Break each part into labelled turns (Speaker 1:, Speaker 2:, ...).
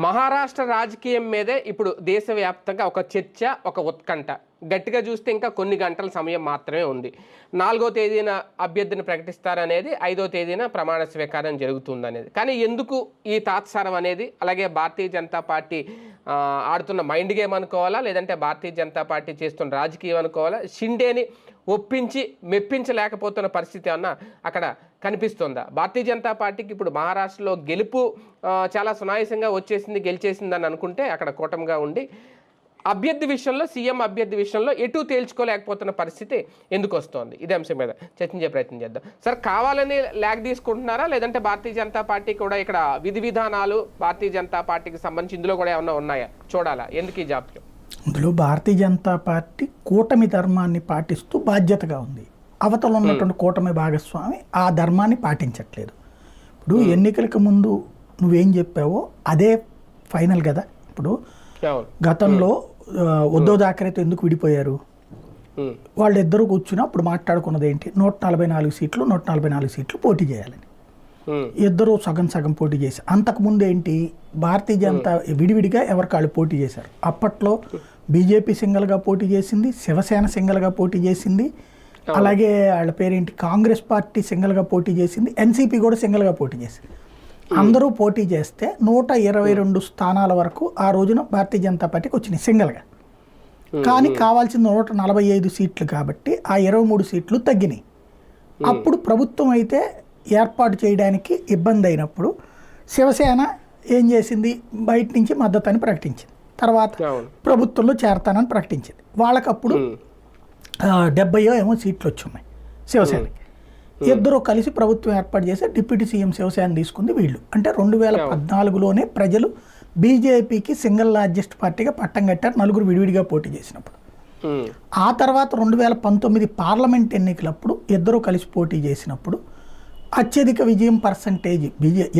Speaker 1: మహారాష్ట్ర రాజకీయం మీదే ఇప్పుడు దేశవ్యాప్తంగా ఒక చర్చ, ఒక ఉత్కంఠ. గట్టిగా చూస్తే ఇంకా కొన్ని గంటల సమయం మాత్రమే ఉంది. 4వ తేదీన అభ్యర్థిని ప్రకటిస్తారనేది, 5వ తేదీన ప్రమాణ స్వీకారం జరుగుతుందనేది. కానీ ఎందుకు ఈ తాత్సారం అనేది? అలాగే భారతీయ జనతా పార్టీ ఆడుతున్న మైండ్ గేమ్ అనుకోవాలా, లేదంటే భారతీయ జనతా పార్టీ చేస్తున్న రాజకీయం అనుకోవాలా? షిండేని ఒప్పించి మెప్పించలేకపోతున్న పరిస్థితి ఏమన్నా అక్కడ కనిపిస్తుందా? భారతీయ జనతా పార్టీకి ఇప్పుడు మహారాష్ట్రలో గెలుపు చాలా సునాయాసంగా వచ్చేసింది, గెలిచేసిందని అనుకుంటే అక్కడ కూటమిగా ఉండి అభ్యర్థి విషయంలో, సీఎం అభ్యర్థి విషయంలో ఎటు తేల్చుకోలేకపోతున్న పరిస్థితి ఎందుకు వస్తోంది? ఇదే అంశం మీద చర్చించే ప్రయత్నం చేద్దాం. సార్, కావాలని ల్యాగ్ తీసుకుంటున్నారా, లేదంటే భారతీయ జనతా పార్టీ కూడా ఇక్కడ విధి విధానాలు భారతీయ జనతా పార్టీకి సంబంధించి ఇందులో కూడా ఏమన్నా ఉన్నాయా? చూడాలా? ఎందుకు ఈ జాప్యం?
Speaker 2: ఇందులో భారతీయ జనతా పార్టీ కూటమి ధర్మాన్ని పాటిస్తూ బాధ్యతగా ఉంది. అవతల ఉన్నటువంటి కూటమి భాగస్వామి ఆ ధర్మాన్ని పాటించట్లేదు. ఇప్పుడు ఎన్నికలకు ముందు నువ్వేం చెప్పావో అదే ఫైనల్ కదా. ఇప్పుడు గతంలో ఉద్ధవ్ థాకరేతో ఎందుకు విడిపోయారు? వాళ్ళిద్దరూ కూర్చుని అప్పుడు మాట్లాడుకున్నది ఏంటి? 144 సీట్లు 144 సీట్లు పోటీ చేయాలని. ఇద్దరు సగం సగం పోటీ చేశారు. అంతకుముందు ఏంటి, భారతీయ జనతా విడివిడిగా ఎవరికాళ్ళు పోటీ చేశారు. అప్పట్లో బీజేపీ సింగల్గా పోటీ చేసింది, శివసేన సింగల్గా పోటీ చేసింది, అలాగే వాళ్ళ పేరేంటి కాంగ్రెస్ పార్టీ సింగల్గా పోటీ చేసింది, ఎన్సీపీ కూడా సింగల్గా పోటీ చేసింది. అందరూ పోటీ చేస్తే 122 స్థానాల వరకు ఆ రోజున భారతీయ జనతా పార్టీకి వచ్చినాయి సింగల్గా. కానీ కావాల్సిన 145 సీట్లు కాబట్టి ఆ 23 సీట్లు తగ్గినాయి. అప్పుడు ప్రభుత్వం అయితే ఏర్పాటు చేయడానికి ఇబ్బంది అయినప్పుడు శివసేన ఏం చేసింది, బయట నుంచి మద్దతుని ప్రకటించింది. తర్వాత ప్రభుత్వంలో చేరతానని ప్రకటించింది. వాళ్ళకప్పుడు 70 ఏమో సీట్లు వచ్చున్నాయి శివసేనకి. ఇద్దరు కలిసి ప్రభుత్వం ఏర్పాటు చేసి డిప్యూటీ సీఎం శివసేన తీసుకుంది వీళ్ళు. అంటే 2014లోనే ప్రజలు బీజేపీకి సింగిల్ లార్జెస్ట్ పార్టీగా పట్టం కట్టారు, నలుగురు విడివిడిగా పోటీ చేసినప్పుడు. ఆ తర్వాత 2019 పార్లమెంట్ ఎన్నికలప్పుడు ఇద్దరు కలిసి పోటీ చేసినప్పుడు అత్యధిక విజయం పర్సంటేజ్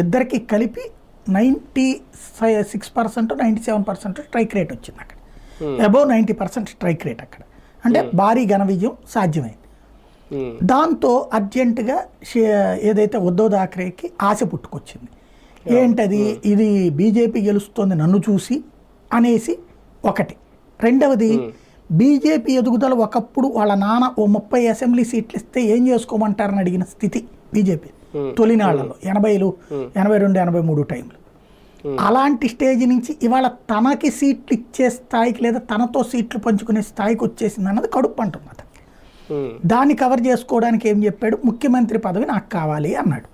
Speaker 2: ఇద్దరికి కలిపి 96% 97% స్ట్రైక్ రేట్ వచ్చింది అక్కడ. అబౌవ్ 90% స్ట్రైక్ రేట్ అక్కడ. అంటే భారీ ఘన విజయం సాధ్యమైంది. దాంతో అర్జెంటుగా ఏదైతే ఉద్ధవ్ థాకరేకి ఆశ పుట్టుకొచ్చింది. ఏంటది, ఇది బీజేపీ గెలుస్తోంది నన్ను చూసి అనేసి ఒకటి. రెండవది, బీజేపీ ఎదుగుదల ఒకప్పుడు వాళ్ళ నాన్న ఓ 30 అసెంబ్లీ సీట్లు ఇస్తే ఏం చేసుకోమంటారని అడిగిన స్థితి బీజేపీ తొలినాళ్లలో 80లు 82 83 టైంలో. అలాంటి స్టేజ్ నుంచి ఇవాళ తనకి సీట్లు ఇచ్చే స్థాయికి లేదా తనతో సీట్లు పంచుకునే స్థాయికి వచ్చేసింది అన్నది కడుపు అంటుంది అతను. దాన్ని కవర్ చేసుకోవడానికి ఏం చెప్పాడు, ముఖ్యమంత్రి పదవి నాకు కావాలి అన్నాడు.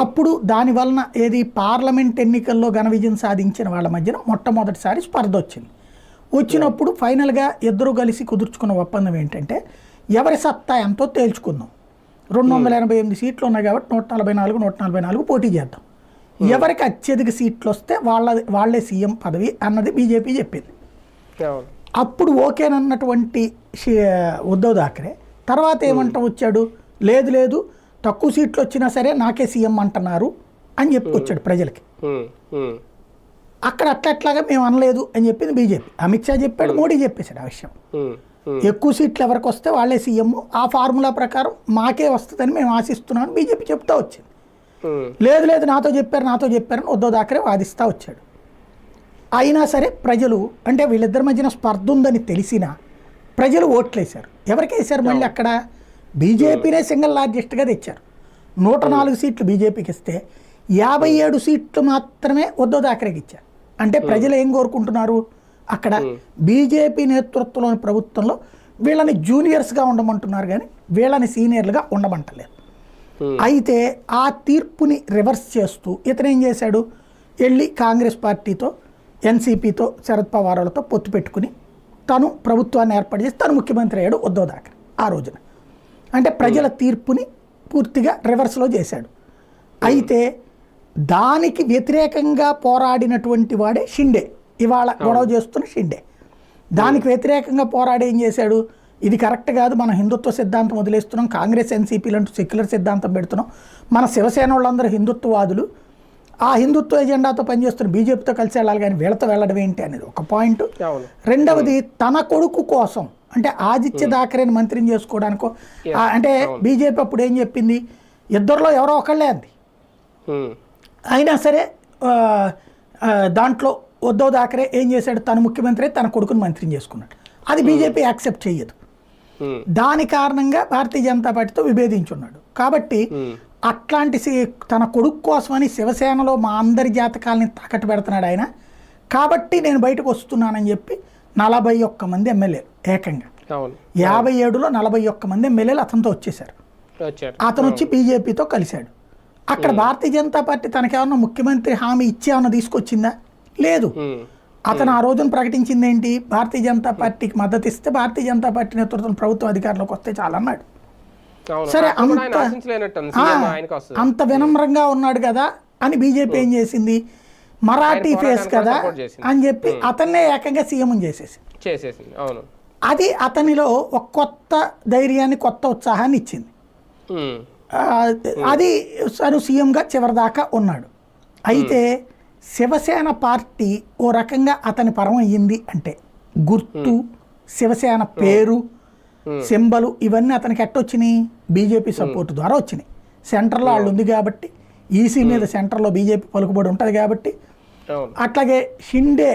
Speaker 2: అప్పుడు దాని వలన ఏది పార్లమెంట్ ఎన్నికల్లో ఘన విజయం సాధించిన వాళ్ళ మధ్యన మొట్టమొదటిసారి స్పర్ధ వచ్చింది. వచ్చినప్పుడు ఫైనల్గా ఇద్దరు కలిసి కుదుర్చుకున్న ఒప్పందం ఏంటంటే ఎవరి సత్తా ఎంతో తేల్చుకుందాం. 288 సీట్లు ఉన్నాయి కాబట్టి 144 పోటీ చేద్దాం. ఎవరికి అత్యధిక సీట్లు వస్తే వాళ్ళే సీఎం పదవి అన్నది బీజేపీ చెప్పింది. అప్పుడు ఓకేనన్నటువంటి ఉద్ధవ్ థాకరే తర్వాత ఏమంటా వచ్చాడు, లేదు లేదు తక్కువ సీట్లు వచ్చినా సరే నాకే సీఎం అంటున్నారు అని చెప్పుకొచ్చాడు ప్రజలకి. అక్కడ అట్లట్లాగా మేము అనలేదు అని చెప్పింది బీజేపీ. అమిత్ షా చెప్పాడు, మోడీ చెప్పేశాడు ఆ విషయం. ఎక్కువ సీట్లు ఎవరికి వస్తే వాళ్ళే సీఎం, ఆ ఫార్ములా ప్రకారం మాకే వస్తుందని మేము ఆశిస్తున్నామని బీజేపీ చెప్తా వచ్చింది. లేదు లేదు నాతో చెప్పారని ఉద్ధవ్ థాకరే వాదిస్తూ వచ్చాడు. అయినా సరే ప్రజలు, అంటే వీళ్ళిద్దరి మధ్యన స్పర్ధ ఉందని తెలిసినా ప్రజలు ఓట్లేశారు. ఎవరికి వేశారు? మళ్ళీ అక్కడ బీజేపీనే సింగిల్ లార్జెస్ట్గా తెచ్చారు. 104 సీట్లు బీజేపీకి ఇస్తే 57 సీట్లు మాత్రమే ఉద్ధవ్ థాకరేకి ఇచ్చారు. అంటే ప్రజలు ఏం కోరుకుంటున్నారు, అక్కడ బీజేపీ నేతృత్వంలోని ప్రభుత్వంలో వీళ్ళని జూనియర్స్గా ఉండమంటున్నారు కానీ వీళ్ళని సీనియర్లుగా ఉండమంటలేదు. అయితే ఆ తీర్పుని రివర్స్ చేస్తూ ఇతను ఏం చేశాడు, వెళ్ళి కాంగ్రెస్ పార్టీతో ఎన్సీపీతో శరద్ పవార్లతో పొత్తు పెట్టుకుని తను ప్రభుత్వాన్ని ఏర్పాటు చేసి తను ముఖ్యమంత్రి అయ్యాడు ఉద్ధవ్ థాకరే ఆ రోజున. అంటే ప్రజల తీర్పుని పూర్తిగా రివర్స్లో చేశాడు. అయితే దానికి వ్యతిరేకంగా పోరాడినటువంటి వాడే షిండే, ఇవాళ గొడవ చేస్తున్న షిండే. దానికి వ్యతిరేకంగా పోరాడి ఏం చేశాడు, ఇది కరెక్ట్ కాదు, మన హిందుత్వ సిద్ధాంతం వదిలేస్తున్నాం, కాంగ్రెస్ ఎన్సీపీలు అంటూ సెక్యులర్ సిద్ధాంతం పెడుతున్నాం, మన శివసేన వాళ్ళందరూ హిందుత్వవాదులు, ఆ హిందుత్వ ఎజెండాతో పనిచేస్తున్న బీజేపీతో కలిసి వెళ్ళాలి కానీ వీళ్ళతో వెళ్ళడం ఏంటి అనేది ఒక పాయింట్. రెండవది, తన కొడుకు కోసం అంటే ఆదిత్య థాకరేని మంత్రిని చేసుకోవడానికో, అంటే బీజేపీ అప్పుడు ఏం చెప్పింది, ఇద్దరిలో ఎవరో ఒకళ్ళే అంది. అయినా సరే దాంట్లో ఉద్ధవ్ థాకరే ఏం చేశాడు, తను ముఖ్యమంత్రి తన కొడుకుని మంత్రిని చేసుకున్నాడు. అది బీజేపీ యాక్సెప్ట్ చేయదు. దాని కారణంగా భారతీయ జనతా పార్టీతో విభేదించున్నాడు. కాబట్టి అట్లాంటి తన కొడుకు కోసమని శివసేనలో మా అందరి జాతకాలని తాకట్టు పెడుతున్నాడు ఆయన. కాబట్టి నేను బయటకు వస్తున్నానని చెప్పి 41 మంది ఎమ్మెల్యేలు ఏకంగా 57లో 41 మంది ఎమ్మెల్యేలు అతనితో వచ్చేసారు. అతను వచ్చి బీజేపీతో కలిశాడు. అక్కడ భారతీయ జనతా పార్టీ తనకేమన్నా ముఖ్యమంత్రి హామీ ఇచ్చేమన్నా తీసుకొచ్చిందా? లేదు. అతను ఆ రోజున ప్రకటించింది ఏంటి, భారతీయ జనతా పార్టీకి మద్దతు ఇస్తే భారతీయ జనతా పార్టీ నేతృత్వం ప్రభుత్వం అధికారంలోకి వస్తే చాలన్నాడు. సరే, అంత వినమ్రంగా ఉన్నాడు కదా అని బీజేపీ ఏం చేసింది, మరాఠీ ఫేస్ కదా అని చెప్పి అతన్నే ఏకంగా సీఎం చేసేసింది. అది అతనిలో ఒక కొత్త ధైర్యాన్ని, కొత్త ఉత్సాహాన్ని ఇచ్చింది. అది తను సీఎంగా చివరిదాకా ఉన్నాడు. అయితే శివసేన పార్టీ ఓ రకంగా అతని పరం అయ్యింది అంటే గుర్తు, శివసేన పేరు, సింబలు ఇవన్నీ అతనికి ఎట్టొచ్చినాయి, బీజేపీ సపోర్ట్ ద్వారా వచ్చినాయి. సెంటర్లో వాళ్ళు ఉంది కాబట్టి, ఈసీ మీద సెంటర్లో బీజేపీ పలుకుబడి ఉంటుంది కాబట్టి. అట్లాగే షిండే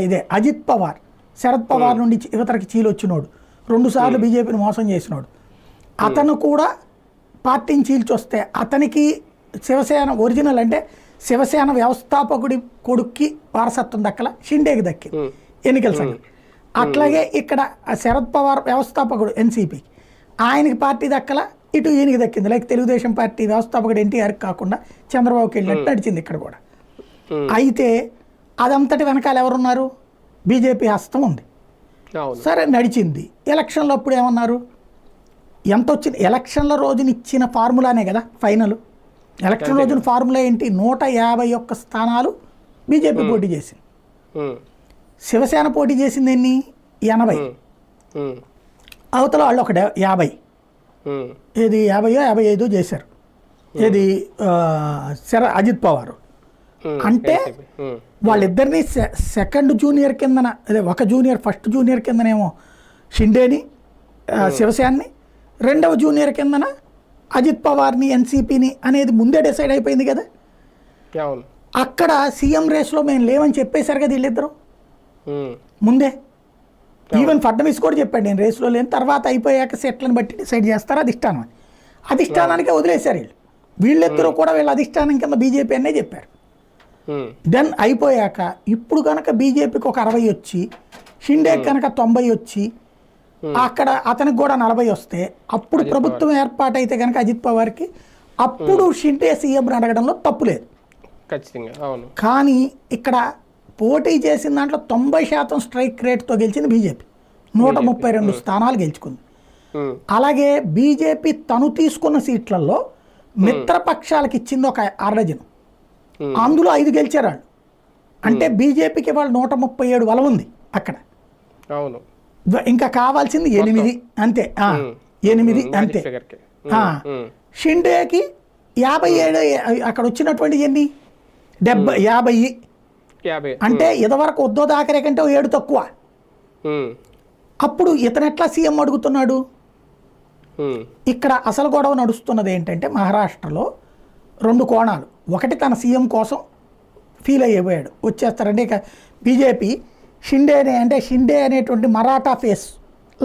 Speaker 2: ఇదే అజిత్ పవార్, శరద్ పవార్ నుండి యువతరకి చీలొచ్చినోడు, 2 సార్లు బీజేపీని మోసం చేసినోడు, అతను కూడా పార్టీని చీల్చొస్తే అతనికి శివసేన ఒరిజినల్ అంటే శివసేన వ్యవస్థాపకుడి కొడుక్కి వారసత్వం దక్కల, షిండేకి దక్కి ఎన్నికల సంఘం. అట్లాగే ఇక్కడ శరద్ పవార్ వ్యవస్థాపకుడు ఎన్సీపీకి, ఆయనకి పార్టీ దక్కల, ఇటు ఈయనకి దక్కింది. లైక్ తెలుగుదేశం పార్టీ వ్యవస్థాపకుడు ఎన్టీఆర్కి కాకుండా చంద్రబాబుకి వెళ్ళినట్టు నడిచింది ఇక్కడ కూడా. అయితే అదంతటి వెనకాల ఎవరున్నారు, బీజేపీ హస్తం ఉంది. సరే నడిచింది. ఎలక్షన్లో అప్పుడు ఏమన్నారు, ఎంత వచ్చింది, ఎలక్షన్ల రోజున ఇచ్చిన ఫార్ములానే కదా ఫైనల్. ఎలక్షన్ రోజున ఫార్ములా ఏంటి, 151 స్థానాలు బీజేపీ పోటీ చేసింది, శివసేన పోటీ చేసింది ఎన్ని, 80. అవతల వాళ్ళు ఒక 50, ఏది 50-55 చేశారు. ఏది అజిత్ పవార్ అంటే వాళ్ళిద్దరినీ సెకండ్ జూనియర్ కిందన, అదే ఒక జూనియర్ ఫస్ట్ జూనియర్ కిందనేమో షిండేని శివసేనని, రెండవ జూనియర్ కిందన అజిత్ పవార్ని ఎన్సీపీని అనేది ముందే డిసైడ్ అయిపోయింది కదా. అక్కడ సీఎం రేస్లో మేము లేవని చెప్పేశారు కదా వీళ్ళిద్దరు ముందే. ఈవెన్ ఫడ్నవీస్ కూడా చెప్పాడు నేను రేస్లో లేని, తర్వాత అయిపోయాక సెట్లను బట్టి డిసైడ్ చేస్తారు అధిష్టానం అని. అధిష్టానానికే వదిలేశారు వీళ్ళిద్దరూ కూడా వీళ్ళ అధిష్టానం కింద బీజేపీ అనే చెప్పారు. దెన్ అయిపోయాక ఇప్పుడు కనుక బీజేపీకి ఒక 60 వచ్చి, షిండేకి కనుక 90 వచ్చి, అక్కడ అతనికి కూడా 40 వస్తే అప్పుడు ప్రభుత్వం ఏర్పాటైతే కనుక అజిత్ పవార్కి, అప్పుడు షిండే సీఎం అడగడంలో తప్పు లేదు. కానీ ఇక్కడ పోటీ చేసిన దాంట్లో 90% స్ట్రైక్ రేట్తో గెలిచింది బీజేపీ, 132 స్థానాలు గెలుచుకుంది. అలాగే బీజేపీ తను తీసుకున్న సీట్లలో మిత్రపక్షాలకు ఇచ్చింది ఒక 6 డజన్, అందులో 5 గెలిచారు వాళ్ళు. అంటే బీజేపీకి వాళ్ళు 137 బలం ఉంది అక్కడ. ఇంకా కావాల్సింది 8 అంతే, 8 అంతే. షిండేకి 57, అక్కడ వచ్చినటువంటి ఎన్ని 50. అంటే ఇదివరకు ఉద్ధవ్ థాకరే కంటే 7 తక్కువ. అప్పుడు ఇతను ఎట్లా సీఎం అడుగుతున్నాడు. ఇక్కడ అసలు గొడవ నడుస్తున్నది ఏంటంటే మహారాష్ట్రలో 2 కోణాలు. ఒకటి తన సీఎం కోసం ఫీల్ అయిపోయాడు, వచ్చేస్తారంటే ఇక బీజేపీ షిండేనే, అంటే షిండే అనేటువంటి మరాఠా ఫేస్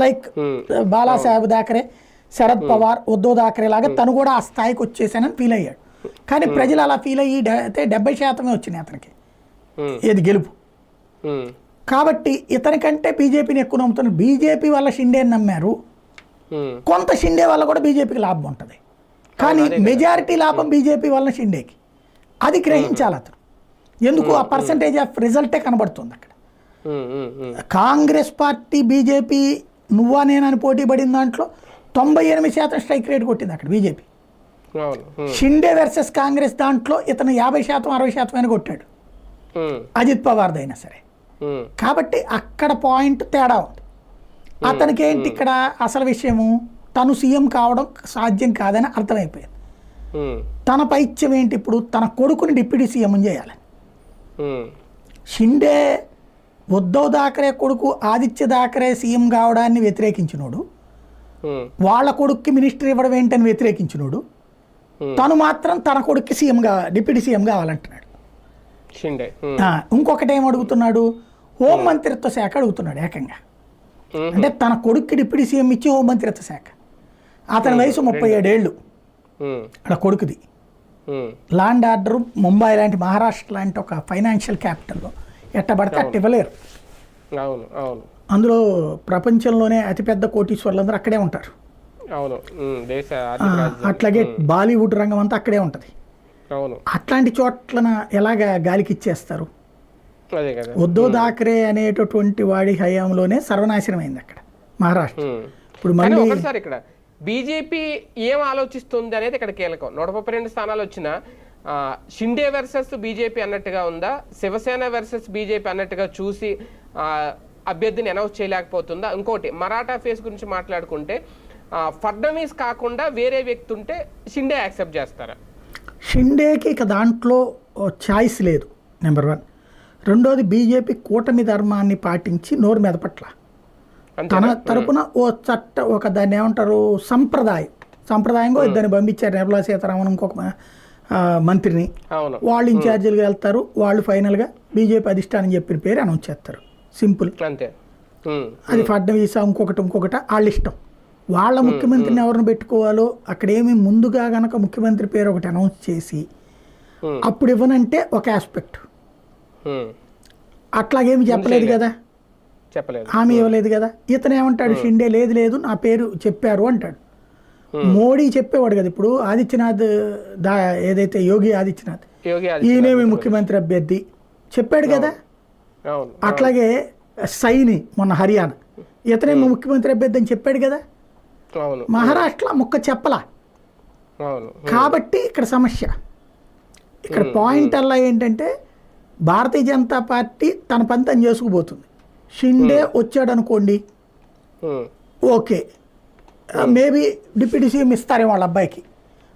Speaker 2: లైక్ బాలాసాహెబ్ థాకరే, శరద్ పవార్, ఉద్ధవ్ థాకరే లాగా తను కూడా ఆ స్థాయికి వచ్చేసానని ఫీల్ అయ్యాడు. కానీ ప్రజలు అలా ఫీల్ అయ్యి 70% వచ్చినాయి అతనికి ఏది గెలుపు. కాబట్టి ఇతనికంటే బీజేపీని ఎక్కువ నమ్ముతున్నారు. బీజేపీ వల్ల షిండేని నమ్మారు, కొంత షిండే వల్ల కూడా బీజేపీకి లాభం ఉంటుంది. కానీ మెజారిటీ లాభం బీజేపీ వల్ల షిండేకి, అది గ్రహించాలి అతను. ఎందుకు, ఆ పర్సంటేజ్ ఆఫ్ రిజల్టే కనబడుతుంది అక్కడ. కాంగ్రెస్ పార్టీ బీజేపీ నువ్వా నేనని పోటీ పడిన దాంట్లో 98% స్ట్రైక్ రేట్ కొట్టింది అక్కడ బీజేపీ. షిండే వర్సెస్ కాంగ్రెస్ దాంట్లో ఇతను 50% 60% అని కొట్టాడు అజిత్ పవార్ది అయినా సరే. కాబట్టి అక్కడ పాయింట్ తేడా ఉంది. అతనికి ఏంటి ఇక్కడ అసలు విషయము, తను సీఎం కావడం సాధ్యం కాదని అర్థమైపోయింది. తన పైత్యం ఏంటి ఇప్పుడు, తన కొడుకుని డిప్యూటీ సీఎం చేయాలని. షిండే ఉద్ధవ్ థాకరే కొడుకు ఆదిత్య థాకరే సీఎం కావడాన్ని వ్యతిరేకించినోడు, వాళ్ళ కొడుక్కి మినిస్టర్ ఇవ్వడం ఏంటని వ్యతిరేకించినోడు, తను మాత్రం తన కొడుక్కి డిప్యూటీ సీఎం కావాలంటున్నాడు.
Speaker 1: షిండే
Speaker 2: ఇంకొకటి ఏం అడుగుతున్నాడు, హోంమంత్రిత్వ శాఖ అడుగుతున్నాడు ఏకంగా. అంటే తన కొడుక్కి డిప్యూటీ సీఎం ఇచ్చి హోంమంత్రిత్వ శాఖ. అతని వయసు 37 ఏళ్ళు అక్కడ కొడుకుది. లాండ్ ఆర్డర్ ముంబై లాంటి, మహారాష్ట్ర లాంటి ఒక ఫైనాన్షియల్ క్యాపిటల్లో ఎట్టబడితే అట్ట ఇవ్వలేరు. అందులో ప్రపంచంలోనే అతిపెద్ద కోటీశ్వర్లందరూ అక్కడే ఉంటారు. అట్లాగే బాలీవుడ్ రంగం అంతా అక్కడే ఉంటుంది. అట్లాంటి చోట్లన ఎలాగా గాలికి ఇచ్చేస్తారు? ఉద్ధవ్ థాకరే అనేటటువంటి వాడి హయాంలోనే సర్వనాశనం అయింది అక్కడ మహారాష్ట్ర. ఇప్పుడు మళ్ళీ
Speaker 1: ఒకసారి ఇక్కడ బీజేపీ ఏం ఆలోచిస్తుంది అనేది ఇక్కడ కీలకం. 132 స్థానాలు వచ్చిన షిండే వర్సెస్ బీజేపీ అన్నట్టుగా ఉందా, శివసేన వర్సెస్ బీజేపీ అన్నట్టుగా చూసి అభ్యర్థిని అనౌన్స్ చేయలేకపోతుందా? ఇంకోటి మరాఠా ఫేస్ గురించి మాట్లాడుకుంటే ఫడ్నవీస్ కాకుండా వేరే వ్యక్తి ఉంటే షిండే యాక్సెప్ట్ చేస్తారా?
Speaker 2: షిండేకి ఇక దాంట్లో ఛాయిస్ లేదు, నెంబర్ 1. రెండోది, బీజేపీ కూటమి ధర్మాన్ని పాటించి నోరు మెదపట్ల. తన తరపున ఒక దాన్ని ఏమంటారు, సంప్రదాయంగా ఇద్దరిని పంపించారు. నిర్మలా సీతారామన్ ఇంకొక మంత్రిని, వాళ్ళు ఇన్ఛార్జీలుగా వెళ్తారు. వాళ్ళు ఫైనల్గా బీజేపీ అధిష్టానం చెప్పిన పేరు అనౌన్స్ చేస్తారు. సింపుల్. అది ఫడ్నవీస్ ఇంకొకటి వాళ్ళ ఇష్టం. వాళ్ళ ముఖ్యమంత్రిని ఎవరిని పెట్టుకోవాలో అక్కడేమి ముందుగా గనక ముఖ్యమంత్రి పేరు ఒకటి అనౌన్స్ చేసి అప్పుడు ఇవ్వనంటే ఒక ఆస్పెక్ట్. అట్లాగేమి చెప్పలేదు కదా, హామీ ఇవ్వలేదు కదా. ఇతను ఏమంటాడు, షిండే లేదు నా పేరు చెప్పారు అంటాడు. మోడీ చెప్పేవాడు కదా. ఇప్పుడు ఆదిత్యనాథ్ ఏదైతే యోగి ఆదిత్యనాథ్ ఈయనేమి ముఖ్యమంత్రి అభ్యర్థి చెప్పాడు కదా. అట్లాగే సైని మొన్న హర్యానా ఇతనేమి ముఖ్యమంత్రి అభ్యర్థి అని చెప్పాడు కదా. మహారాష్ట్ర ముక్క చెప్పలా. కాబట్టి ఇక్కడ సమస్య, ఇక్కడ పాయింట్ అలా ఏంటంటే భారతీయ జనతా పార్టీ తన పని తను చేసుకుపోతుంది. షిండే వచ్చాడు అనుకోండి, ఓకే, మేబీ డిప్యూటీ సీఎం ఇస్తారేమో వాళ్ళ అబ్బాయికి.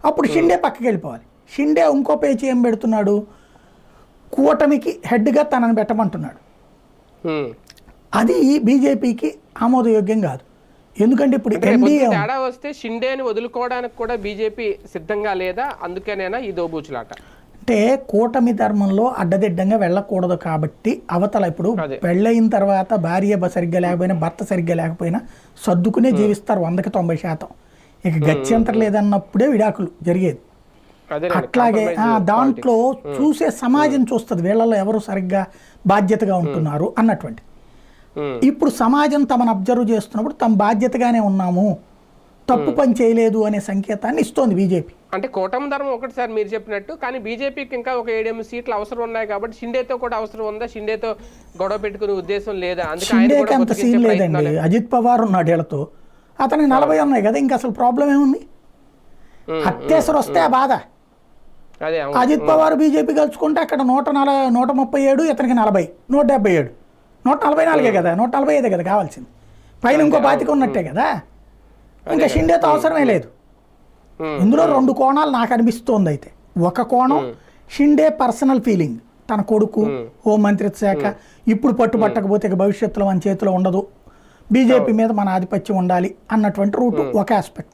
Speaker 2: అప్పుడు షిండే పక్కకి వెళ్ళిపోవాలి. షిండే ఇంకో పేచి ఏం పెడుతున్నాడు, కూటమికి హెడ్గా తనని పెట్టమంటున్నాడు. అది బీజేపీకి ఆమోదయోగ్యం కాదు. ఎందుకంటే ఇప్పుడు ఎన్డీఏ
Speaker 1: తేడా వస్తే షిండేని వదులుకోవడానికి కూడా బీజేపీ సిద్ధంగా లేదా? అందుకేనేనా ఈ దోబూచులాట?
Speaker 2: అంటే కూటమి ధర్మంలో అడ్డదిడ్డంగా వెళ్ళకూడదు కాబట్టి అవతల ఇప్పుడు పెళ్ళయిన తర్వాత భార్య సరిగ్గా లేకపోయినా భర్త సరిగ్గా లేకపోయినా సర్దుకునే జీవిస్తారు 100% ఇక గత్యంతరం లేదన్నప్పుడే విడాకులు జరిగేది. అట్లాగే దాంట్లో చూసే సమాజం చూస్తుంది వీళ్ళలో ఎవరు సరిగ్గా బాధ్యతగా ఉంటున్నారు అన్నటువంటి. ఇప్పుడు సమాజం తమను అబ్జర్వ్ చేస్తున్నప్పుడు తమ బాధ్యతగానే ఉన్నాము, తప్పు పని చేయలేదు అనే సంకేతాన్ని ఇస్తోంది బీజేపీ.
Speaker 1: అంటే కూటమి ధర్మం ఒకటిసారి మీరు చెప్పినట్టు, కానీ బీజేపీకి ఇంకా ఒక 7 సీట్లు అవసరం ఉన్నాయి కాబట్టి షిండేతో కూడా అవసరం ఉందా? షిండేతో గొడవ పెట్టుకునే ఉద్దేశం లేదా?
Speaker 2: షిండేకి అంత సీన్ లేదండి. అజిత్ పవార్ ఉన్నాడు వీళ్ళతో, అతనికి 40 ఉన్నాయి కదా, ఇంకా అసలు ప్రాబ్లం ఏముంది? అత్యవసరం వస్తే ఆ బాధ. అజిత్ పవార్ బీజేపీ కలుసుకుంటే అక్కడ 137, ఇతనికి 40, 177, 144 కదా, 145 కదా కావాల్సింది. పైన ఇంకో బాతిక ఉన్నట్టే కదా. ఇంకా షిండేతో అవసరమే లేదు. ఇందులో 2 కోణాలు నాకు అనిపిస్తోంది. అయితే ఒక కోణం షిండే పర్సనల్ ఫీలింగ్, తన కొడుకు హోంమంత్రిత్వ శాఖ ఇప్పుడు పట్టుబట్టకపోతే భవిష్యత్తులో మన చేతిలో ఉండదు, బీజేపీ మీద మన ఆధిపత్యం ఉండాలి అన్నటువంటి రూటు ఒక ఆస్పెక్ట్.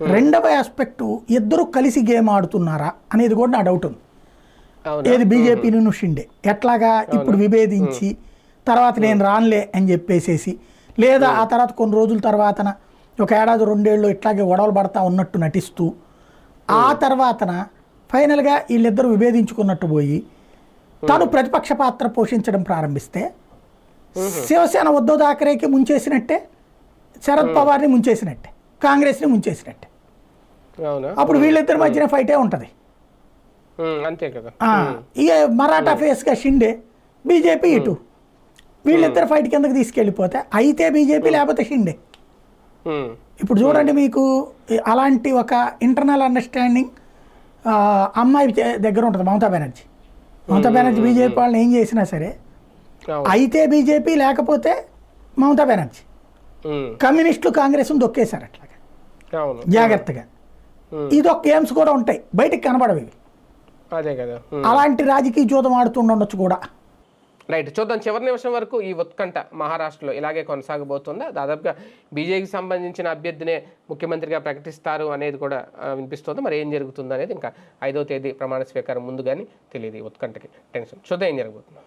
Speaker 2: రెండవ ఆస్పెక్టు, ఇద్దరు కలిసి గేమ్ ఆడుతున్నారా అనేది కూడా నా డౌట్ ఉంది. ఏది బీజేపీని షిండే ఎట్లాగా ఇప్పుడు విభేదించి తర్వాత నేను రానులే అని చెప్పేసేసి, లేదా ఆ తర్వాత కొన్ని రోజుల తర్వాతన ఒక ఏడాది 2 ఏళ్ళు ఇట్లాగే గొడవలు పడతా ఉన్నట్టు నటిస్తూ ఆ తర్వాతన ఫైనల్గా వీళ్ళిద్దరూ విభేదించుకున్నట్టు పోయి తను ప్రతిపక్ష పాత్ర పోషించడం ప్రారంభిస్తే శివసేన ఉద్ధవ్ థాకరేకి ముంచేసినట్టే, శరద్ పవార్ని ముంచేసినట్టే, కాంగ్రెస్ని ముంచేసినట్టే. అప్పుడు వీళ్ళిద్దరి మధ్యన ఫైటే ఉంటుంది. ఇక మరాఠా ఫేస్గా షిండే, బీజేపీ ఇటు, వీళ్ళిద్దరు ఫైట్ కిందకి తీసుకెళ్ళిపోతే అయితే బీజేపీ లేకపోతే షిండే. ఇప్పుడు చూడండి, మీకు అలాంటి ఒక ఇంటర్నల్ అండర్స్టాండింగ్ అమ్మాయి దగ్గర ఉంటుంది, మమతా బెనర్జీ. మమతా బెనర్జీ బీజేపీ వాళ్ళని ఏం చేసినా సరే అయితే బీజేపీ లేకపోతే మమతా బెనర్జీ. కమ్యూనిస్టులు కాంగ్రెస్ను దొక్కేశారు అట్లాగా జాగ్రత్తగా. ఇదొక గేమ్స్ కూడా ఉంటాయి, బయటికి కనబడవి. అలాంటి రాజకీయ జూదం ఆడుతుండొచ్చు కూడా.
Speaker 1: రైట్, చూద్దాం చివరి నిమిషం వరకు ఈ ఉత్కంఠ మహారాష్ట్రలో ఇలాగే కొనసాగబోతుందా, దాదాపుగా బీజేపీకి సంబంధించిన అభ్యర్థినే ముఖ్యమంత్రిగా ప్రకటిస్తారు అనేది కూడా వినిపిస్తుంది. మరి ఏం జరుగుతుందో అనేది ఇంకా 5వ తేదీ ప్రమాణ స్వీకారం ముందు కానీ తెలియదు. ఈ ఉత్కంఠకి టెన్షన్. చూద్దాం ఏం జరగబోతుందో.